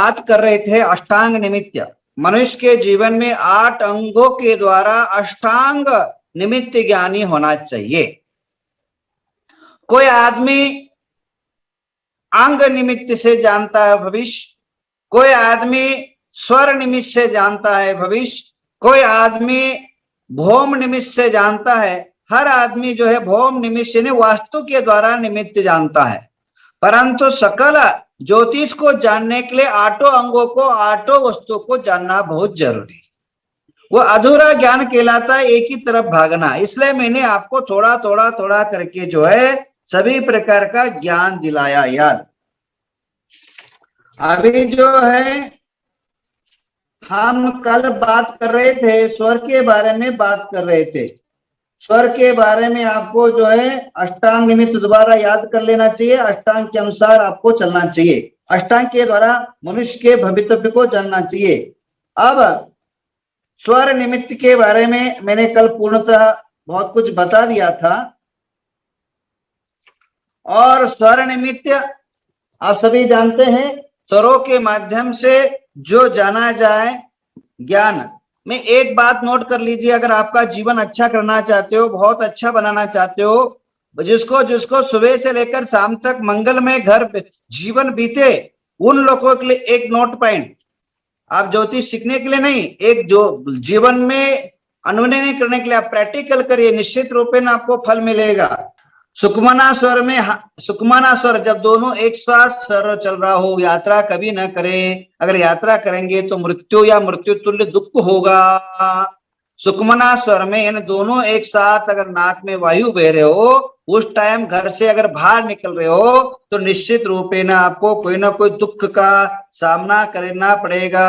बात कर रहे थे अष्टांग निमित्त। मनुष्य के जीवन में 8 अंगों के द्वारा अष्टांग निमित्त ज्ञानी होना चाहिए। कोई आदमी अंग निमित्त से जानता है भविष्य, कोई आदमी स्वर निमित्त से जानता है भविष्य, कोई आदमी भौम निमित्त से जानता है। हर आदमी जो है भौम निमित्त से वास्तु के द्वारा निमित्त जानता है, परंतु सकल ज्योतिष को जानने के लिए 8 अंगों को, 8 वस्तु को जानना बहुत जरूरी है। वो अधूरा ज्ञान कहलाता है, एक ही तरफ भागना। इसलिए मैंने आपको थोड़ा थोड़ा थोड़ा करके जो है सभी प्रकार का ज्ञान दिलाया यार। अभी जो है हम कल बात कर रहे थे, स्वर के बारे में बात कर रहे थे। स्वर के बारे में आपको जो है अष्टांग निमित्त दोबारा याद कर लेना चाहिए। अष्टांग के अनुसार आपको चलना चाहिए, अष्टांग के द्वारा मनुष्य के भवितव्य को जानना चाहिए। अब स्वर निमित्त के बारे में मैंने कल पूर्णतः बहुत कुछ बता दिया था। और स्वर निमित्त आप सभी जानते हैं, स्वरों के माध्यम से जो जाना जाए ज्ञान में। एक बात नोट कर लीजिए, अगर आपका जीवन अच्छा करना चाहते हो, बहुत अच्छा बनाना चाहते हो, जिसको जिसको सुबह से लेकर शाम तक मंगलमय घर जीवन बीते, उन लोगों के लिए एक नोट पॉइंट, आप ज्योतिष सीखने के लिए नहीं, एक जो जीवन में अनुनय करने के लिए आप प्रैक्टिकल करिए, निश्चित रूप में आपको फल मिलेगा। सुकमना स्वर में, सुकमना स्वर जब दोनों एक साथ स्वर चल रहा हो, यात्रा कभी ना करें। अगर यात्रा करेंगे तो मृत्यु या मृत्यु तुल्य दुख होगा। सुकमना स्वर में इन दोनों एक साथ अगर नाक में वायु बह रहे हो, उस टाइम घर से अगर बाहर निकल रहे हो तो निश्चित रूप में आपको कोई ना कोई दुख का सामना करना पड़ेगा।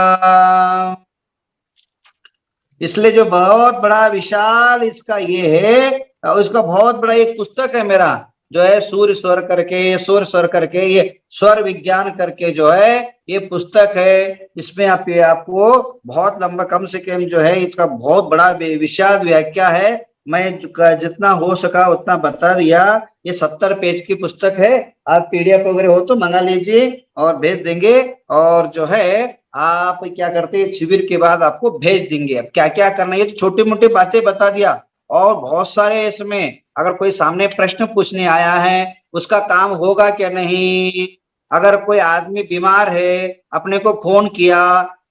इसलिए जो बहुत बड़ा विशाल इसका ये है, उसका बहुत बड़ा एक पुस्तक है मेरा, जो है सूर्य स्वर करके, सूर्य स्वर करके, ये स्वर विज्ञान करके जो है ये पुस्तक है। इसमें आपको बहुत लंबा, कम से कम जो है इसका बहुत बड़ा विशाल व्याख्या है। मैं जितना हो सका उतना बता दिया। ये 70 पेज की पुस्तक है। आप पीडीएफ वगैरह हो तो मंगा लीजिए और भेज देंगे। और जो है आप क्या करते हैं, शिविर के बाद आपको भेज देंगे। अब क्या क्या करना है, ये तो छोटी मोटी बातें बता दिया, और बहुत सारे इसमें अगर कोई सामने प्रश्न पूछने आया है उसका काम होगा क्या नहीं। अगर कोई आदमी बीमार है, अपने को फोन किया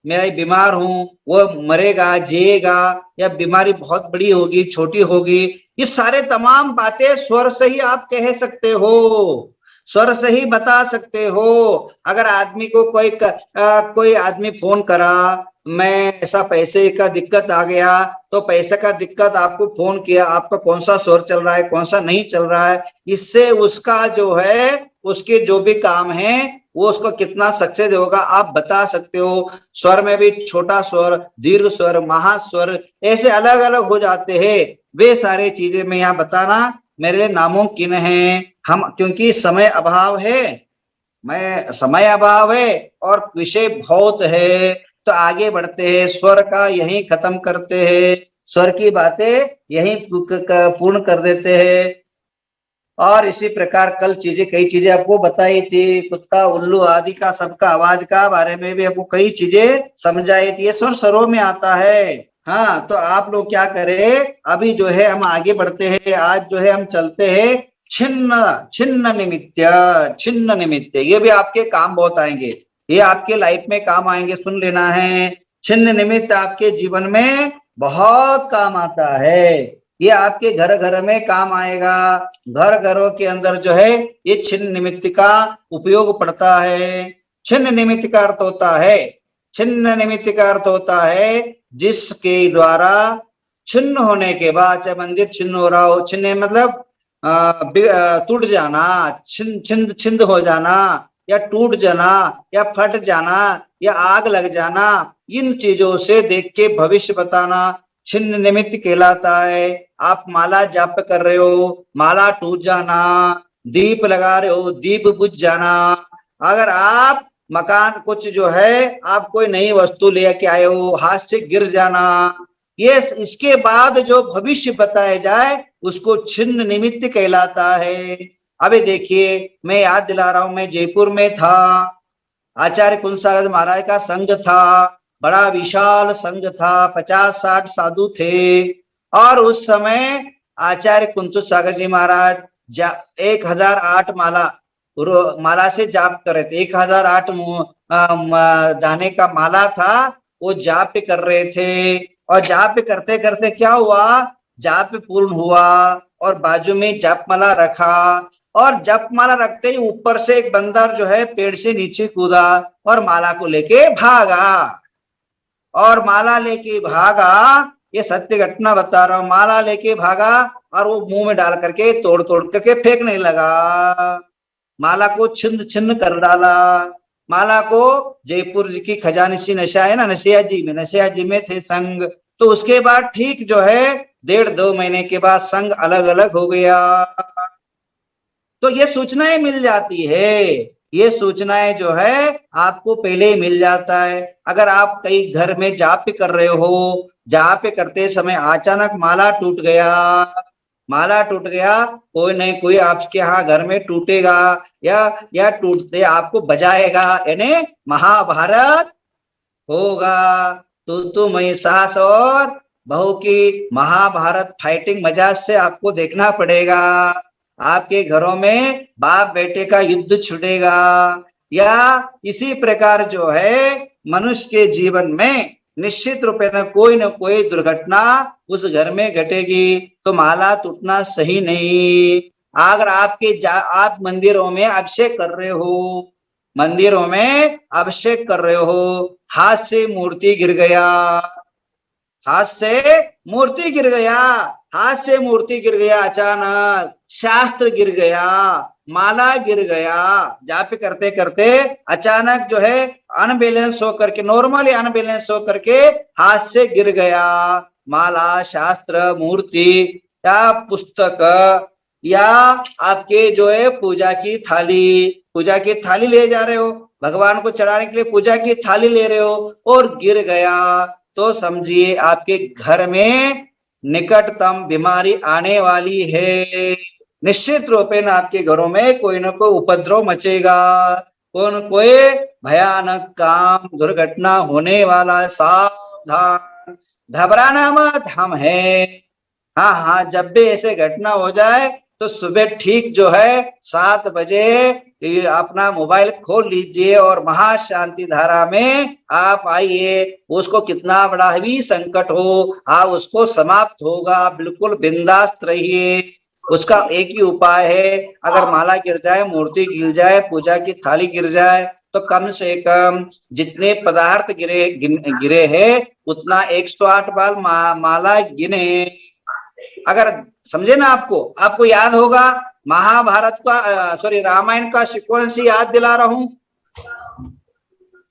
मैं बीमार हूं, वो मरेगा जिएगा, या बीमारी बहुत बड़ी होगी छोटी होगी, ये सारे तमाम बातें स्वर से ही आप कह सकते हो, स्वर से ही बता सकते हो। अगर आदमी को कोई आदमी फोन करा, मैं ऐसा पैसे का दिक्कत आ गया, तो पैसे का दिक्कत आपको फोन किया, आपका कौन सा स्वर चल रहा है कौन सा नहीं चल रहा है, इससे उसका जो है उसके जो भी काम है वो उसको कितना सक्सेस होगा आप बता सकते हो। स्वर में भी छोटा स्वर, दीर्घ स्वर, महास्वर, ऐसे अलग अलग हो जाते हैं। वे सारे चीजें मैं यहाँ बताना मेरे नामुमकिन है, हम क्योंकि समय अभाव है, समय अभाव है और विषय बहुत है, तो आगे बढ़ते हैं। स्वर का यही खत्म करते हैं, स्वर की बातें यही पूर्ण कर देते हैं। और इसी प्रकार कल कई चीजें आपको बताई थी, कुत्ता उल्लू आदि का सबका आवाज का बारे में भी आपको कई चीजें समझाई थी। ये स्वर स्वरों में आता है। हाँ, तो आप लोग क्या करें, अभी जो है हम आगे बढ़ते हैं। आज जो है हम चलते हैं छिन्न छिन्न निमित्त, छिन्न निमित्त। ये भी आपके काम बहुत आएंगे, ये आपके लाइफ में काम आएंगे, सुन लेना है। छिन्न निमित्त आपके जीवन में बहुत काम आता है, ये आपके घर घर में काम आएगा। घर घरों के अंदर जो है ये छिन्न निमित्त का उपयोग पड़ता है। छिन्न निमित्त का अर्थ होता है, छिन्न निमित्त का अर्थ होता है जिसके द्वारा छिन्न होने के बाद, चाहे मंदिर छिन्न हो रहा हो, छिन्न मतलब टूट जाना, छिंद छिंद हो जाना, या टूट जाना, या फट जाना, या आग लग जाना, इन चीजों से देख के भविष्य बताना छिन्न निमित्त कहलाता है। आप माला जाप कर रहे हो, माला टूट जाना, दीप लगा रहे हो, दीप बुझ जाना, अगर आप मकान कुछ जो है आप कोई नई वस्तु लेके आए हो, हाथ से गिर जाना, ये इसके बाद जो भविष्य बताया जाए उसको छिन्न निमित्त कहलाता है। अभी देखिए मैं याद दिला रहा हूं, मैं जयपुर में था, आचार्य कुलसागर महाराज का संघ था, बड़ा विशाल संघ था, 50-60 साधु थे। और उस समय आचार्य कुंतु सागर जी महाराज 1008 माला से जाप कर रहे थे। 1008 दाने का माला था, वो जाप कर रहे थे। और जाप करते करते क्या हुआ, जाप पूर्ण हुआ और बाजू में जाप माला रखा। और जप माला रखते ही ऊपर से एक बंदर जो है पेड़ से नीचे कूदा और माला को लेके भागा। और माला लेके भागा, ये सत्य घटना बता रहा हूं, माला लेके भागा और वो मुंह में डाल करके तोड़ तोड़ करके फेंकने लगा। माला को छिन्न छिन्न कर डाला। माला को जयपुर जी की खजानची नशा है ना, नशिया जी में थे संघ। तो उसके बाद ठीक जो है 1.5-2 महीने के बाद संघ अलग अलग हो गया। तो ये सूचनाएं मिल जाती है, ये सूचनाएं जो है आपको पहले ही मिल जाता है। अगर आप कहीं घर में जाप कर रहे हो, जाप करते समय अचानक माला टूट गया, माला टूट गया, कोई नहीं कोई आपके यहाँ घर में टूटेगा या टूटते आपको बजाएगा, यानी महाभारत होगा। तो महिषास और बहू की महाभारत फाइटिंग मजाज से आपको देखना पड़ेगा। आपके घरों में बाप बेटे का युद्ध छुटेगा। या इसी प्रकार जो है मनुष्य के जीवन में निश्चित रूप में कोई न कोई दुर्घटना उस घर में घटेगी। तो माला टूटना सही नहीं। अगर आप मंदिरों में अभिषेक कर रहे हो, मंदिरों में अभिषेक कर रहे हो, हाथ से मूर्ति गिर गया, हाथ से मूर्ति गिर गया, हाथ से मूर्ति गिर गया, अचानक शास्त्र गिर गया, माला गिर गया, जाप करते करते अचानक जो है अनबैलेंस होकर के, नॉर्मली अनबैलेंस होकर के हाथ से गिर गया, माला, शास्त्र, मूर्ति या पुस्तक या आपके जो है पूजा की थाली ले जा रहे हो, भगवान को चढ़ाने के लिए पूजा की थाली ले रहे हो और गिर गया, तो समझिए आपके घर में निकटतम बीमारी आने वाली है। निश्चित रूप में आपके घरों में कोई न कोई उपद्रव मचेगा, कोई न कोई भयानक काम दुर्घटना होने वाला। सावधान, घबराना मत, हम हैं। हाँ हाँ, जब भी ऐसे घटना हो जाए तो सुबह ठीक जो है 7 बजे अपना मोबाइल खोल लीजिए और महाशांति धारा में आप आइए। उसको कितना बड़ा भी संकट हो, आप उसको समाप्त होगा, बिल्कुल बिंदास रहिए। उसका एक ही उपाय है, अगर माला गिर जाए, मूर्ति गिर जाए, पूजा की थाली गिर जाए, तो कम से कम जितने पदार्थ गिरे हैं उतना 108 बार माला गिने। अगर समझे ना, आपको याद होगा महाभारत का रामायण का सीक्वेंस याद दिला रहा हूं।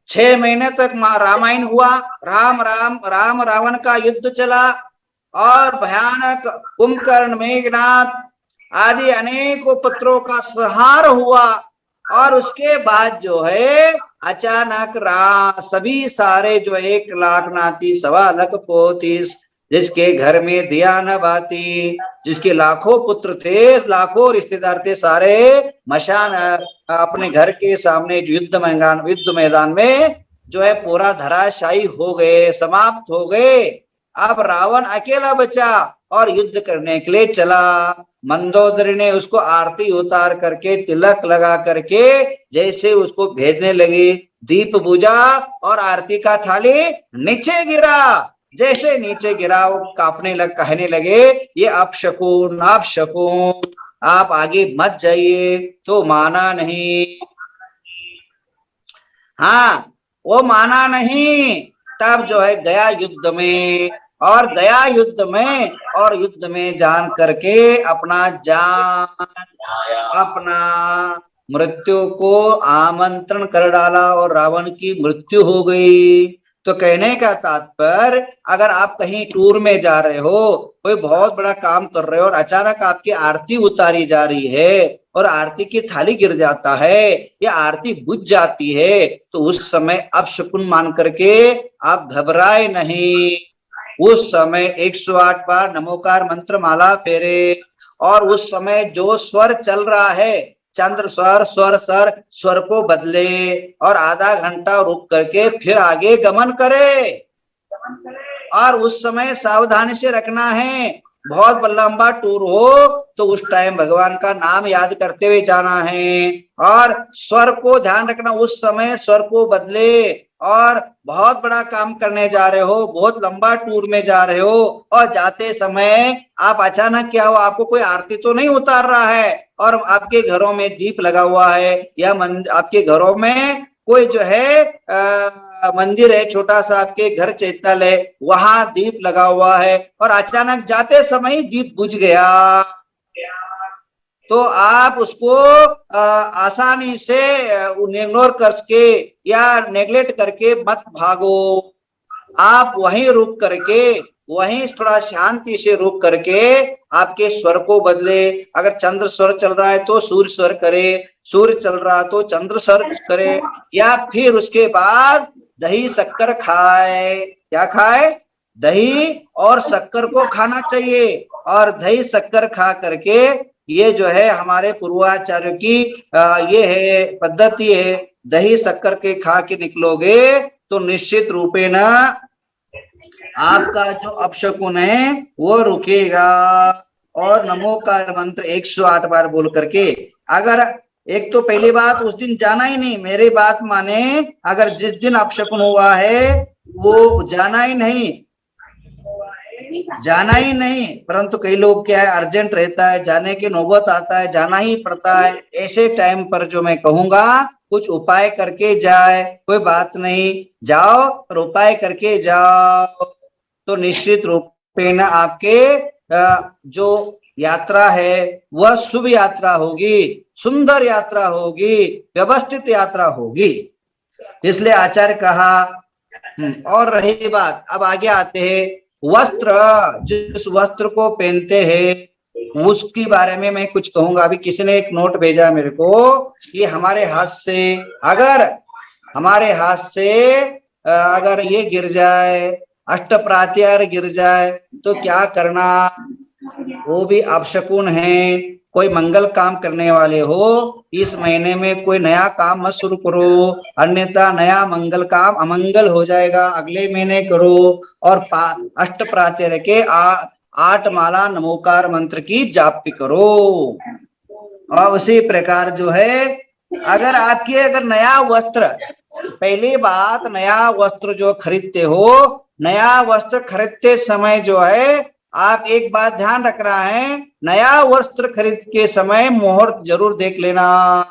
6 महीने तक रामायण हुआ, राम रावण का युद्ध चला और भयानक कुंभकर्ण, मेघनाथ आदि अनेकों पुत्रों का संहार हुआ। और उसके बाद जो है अचानक सभी सारे जो 1 लाख नाती 1.25 लाख पोतीस, जिसके घर में दिया न बाती, जिसके लाखों पुत्र थे, लाखों रिश्तेदार थे, सारे मशान अपने घर के सामने युद्ध मैदान में जो है पूरा धराशायी हो गए, समाप्त हो गए। अब रावण अकेला बचा और युद्ध करने के लिए चला। मंदोदरी ने उसको आरती उतार करके, तिलक लगा करके जैसे उसको भेजने लगी, दीप बुझा और आरती का थाली नीचे गिरा। जैसे नीचे गिरा वो कांपने कहने लगे, ये अपशकुन, आप आगे मत जाइए। तो माना नहीं। हाँ, वो माना नहीं। तब जो है गया युद्ध में, और गया युद्ध में जान करके अपना मृत्यु को आमंत्रण कर डाला और रावण की मृत्यु हो गई। तो कहने का तात्पर्य, अगर आप कहीं टूर में जा रहे हो, कोई बहुत बड़ा काम कर रहे हो और अचानक आपकी आरती उतारी जा रही है और आरती की थाली गिर जाता है या आरती बुझ जाती है, तो उस समय अपशकुन मान करके आप घबराए नहीं। उस समय 108 बार नमोकार मंत्र माला फेरे और उस समय जो स्वर चल रहा है चंद्र स्वर स्वर सर स्वर को बदले और आधा घंटा रुक करके फिर आगे गमन करे। और उस समय सावधानी से रखना है, बहुत लंबा टूर हो तो उस टाइम भगवान का नाम याद करते हुए जाना है। और स्वर को ध्यान रखना, उस समय स्वर को बदले। और बहुत बड़ा काम करने जा रहे हो, बहुत लंबा टूर में जा रहे हो, और जाते समय आप अचानक क्या हो, आपको कोई आरती तो नहीं उतार रहा है, और आपके घरों में दीप लगा हुआ है, या आपके घरों में कोई जो है मंदिर है छोटा सा, आपके घर चैतल है, वहां दीप लगा हुआ है, और अचानक जाते समय ही दीप बुझ गया, तो आप उसको आसानी से इग्नोर करके या नेग्लेक्ट करके मत भागो। आप वहीं रुक करके, वहीं थोड़ा शांति से रुक करके आपके स्वर को बदले। अगर चंद्र स्वर चल रहा है तो सूर्य स्वर करे, सूर्य चल रहा तो चंद्र स्वर करे, या फिर उसके बाद दही शक्कर खाए। क्या खाए? दही और शक्कर को खाना चाहिए। और दही शक्कर खा करके, ये जो है हमारे पूर्वाचार्यों की ये है पद्धति है, दही शक्कर के खा के निकलोगे तो निश्चित रूपे न आपका जो अपशकुन है वो रुकेगा। और नमोकार मंत्र 108 बार बोल करके, अगर एक तो पहली बात उस दिन जाना ही नहीं, मेरी बात माने, अगर जिस दिन अपशकुन हुआ है वो जाना ही नहीं, जाना ही नहीं। परंतु कई लोग क्या है, अर्जेंट रहता है, जाने की नौबत आता है, जाना ही पड़ता है। ऐसे टाइम पर जो मैं कहूंगा कुछ उपाय करके जाए, कोई बात नहीं, जाओ पर उपाय करके जाओ, तो निश्चित रूप में ना आपके जो यात्रा है वह शुभ यात्रा होगी, सुंदर यात्रा होगी, व्यवस्थित यात्रा होगी। इसलिए आचार्य कहा। और रही बात, अब आगे आते हैं वस्त्र, जिस वस्त्र को पहनते हैं उसके बारे में मैं कुछ कहूंगा। अभी किसी ने एक नोट भेजा मेरे को कि हमारे हाथ से अगर ये गिर जाए, अष्ट प्रात्यार गिर जाए तो क्या करना, वो भी अपशकुन है। कोई मंगल काम करने वाले हो, इस महीने में कोई नया काम मत शुरू करो, अन्यथा नया मंगल काम अमंगल हो जाएगा, अगले महीने करो। और अष्ट प्राचार्य के 8 माला नमोकार मंत्र की जाप करो। और उसी प्रकार जो है, अगर नया वस्त्र, पहली बात नया वस्त्र जो खरीदते हो, नया वस्त्र खरीदते समय जो है आप एक बात ध्यान रखना है, नया वस्त्र खरीद के समय मुहूर्त जरूर देख लेना,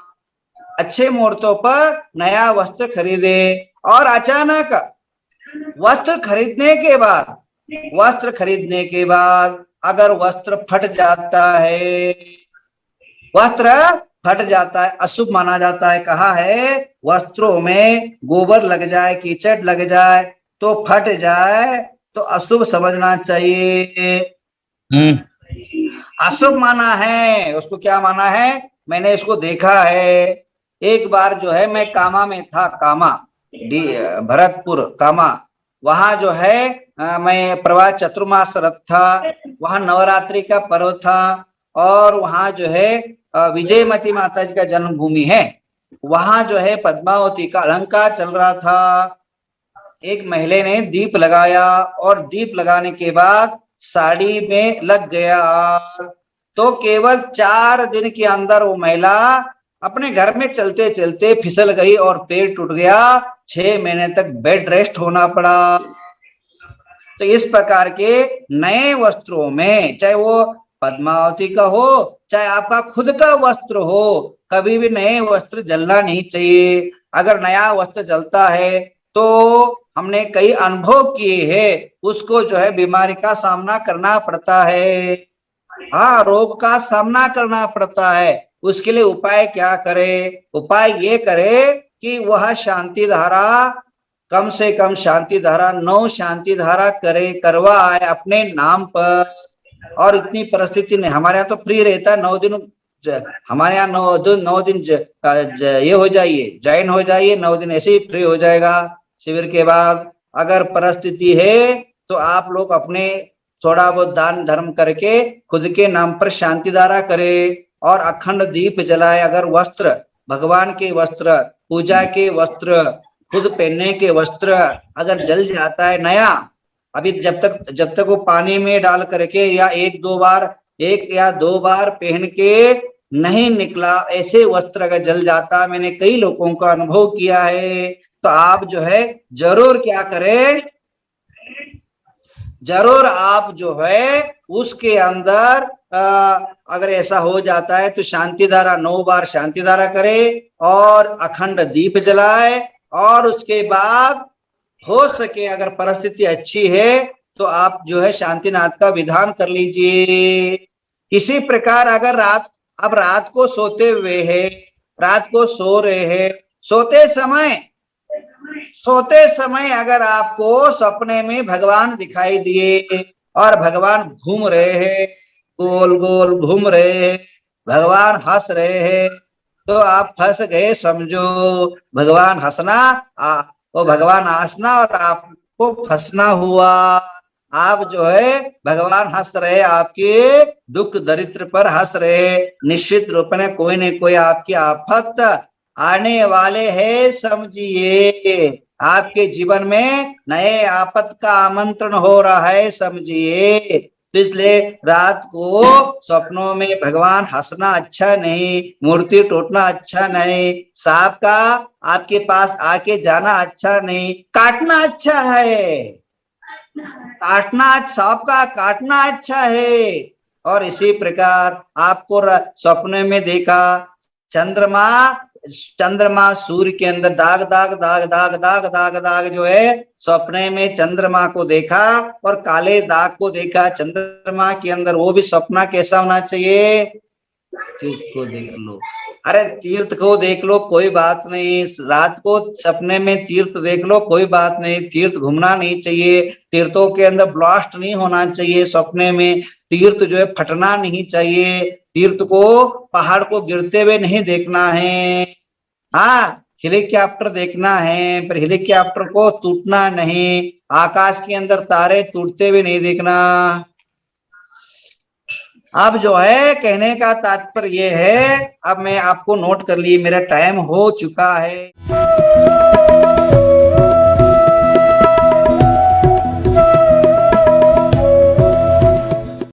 अच्छे मुहूर्तों पर नया वस्त्र खरीदे। और अचानक वस्त्र खरीदने के बाद अगर वस्त्र फट जाता है, अशुभ माना जाता है। कहा है वस्त्रों में गोबर लग जाए, कीचड़ लग जाए तो फट जाए तो अशुभ समझना चाहिए। अशुभ माना है उसको। क्या माना है? मैंने इसको देखा है। एक बार जो है मैं कामा में था, भरतपुर कामा, वहां जो है मैं प्रवाह चतुर्मास रथ था, वहां नवरात्रि का पर्व था, और वहां जो है विजयमती माता जी का जन्मभूमि है। वहां जो है पद्मावती का अलंकार चल रहा था। एक महिला ने दीप लगाया, और दीप लगाने के बाद साड़ी में लग गया, तो केवल 4 दिन के अंदर वो महिला अपने घर में चलते चलते फिसल गई और पैर टूट गया। 6 महीने तक बेड रेस्ट होना पड़ा। तो इस प्रकार के नए वस्त्रों में, चाहे वो पद्मावती का हो चाहे आपका खुद का वस्त्र हो, कभी भी नए वस्त्र जलना नहीं चाहिए। अगर नया वस्त्र जलता है तो हमने कई अनुभव किए हैं, उसको जो है बीमारी का सामना करना पड़ता है, हाँ, रोग का सामना करना पड़ता है। उसके लिए उपाय क्या करे? उपाय ये करे कि वह शांति धारा, कम से कम शांति धारा 9 शांति धारा करवाए अपने नाम पर। और इतनी परिस्थिति नहीं, हमारे यहाँ तो फ्री रहता है 9 दिन, हमारे यहाँ 9 दिन ये हो जाइए, ज्वाइन हो जाइए, 9 दिन ऐसे ही फ्री हो जाएगा शिविर के बाद। अगर परिस्थिति है तो आप लोग अपने थोड़ा बहुत दान धर्म करके खुद के नाम पर शांति धारा करे, और अखंड दीप जलाए, अगर वस्त्र, भगवान के वस्त्र, पूजा के वस्त्र, खुद पहनने के वस्त्र अगर जल जाता है नया, अभी जब तक वो पानी में डाल करके या एक या दो बार पहन के नहीं निकला, ऐसे वस्त्र अगर जल जाता, मैंने कई लोगों का अनुभव किया है, तो आप जो है जरूर क्या करें, जरूर आप जो है उसके अंदर अगर ऐसा हो जाता है तो शांति धारा 9 बार शांति धारा करे और अखंड दीप जलाए, और उसके बाद हो सके अगर परिस्थिति अच्छी है तो आप जो है शांतिनाथ का विधान कर लीजिए। इसी प्रकार अगर रात को सोते हुए है, रात को सो रहे हैं, सोते समय अगर आपको सपने में भगवान दिखाई दिए और भगवान घूम रहे हैं, गोल गोल घूम रहे हैं, भगवान हंस रहे हैं, तो आप फंस गए समझो। भगवान हंसना वो भगवान हंसना और आपको फंसना हुआ। आप जो है भगवान हंस रहे, आपके दुख दरिद्र पर हंस रहे, निश्चित रूप में कोई न कोई आपकी आफत आने वाले है समझिए। आपके जीवन में नए आपत का आमंत्रण हो रहा है समझिए। तो इसलिए रात को सपनों में भगवान हंसना अच्छा नहीं, मूर्ति टूटना अच्छा नहीं, सांप का आपके पास आके जाना अच्छा नहीं, काटना अच्छा है, सांप का काटना अच्छा है। और इसी प्रकार आपको सपने में देखा चंद्रमा सूर्य के अंदर दाग दाग दाग दाग दाग दाग दाग जो है, सपने में चंद्रमा को देखा और काले दाग को देखा चंद्रमा के अंदर, वो भी सपना कैसा होना चाहिए, तीर्थ को देख लो, अरे तीर्थ को देख लो कोई बात नहीं, रात को सपने में तीर्थ देख लो कोई बात नहीं, तीर्थ घूमना नहीं चाहिए, तीर्थों के अंदर ब्लास्ट नहीं होना चाहिए, सपने में तीर्थ जो है फटना नहीं चाहिए, तीर्थ को पहाड़ को गिरते हुए नहीं देखना है, हाँ हेलीकॉप्टर देखना है पर हेलीकॉप्टर को टूटना नहीं, आकाश के अंदर तारे टूटते हुए नहीं देखना। अब जो है कहने का तात्पर्य ये है, अब मैं आपको नोट कर लिए, मेरा टाइम हो चुका है।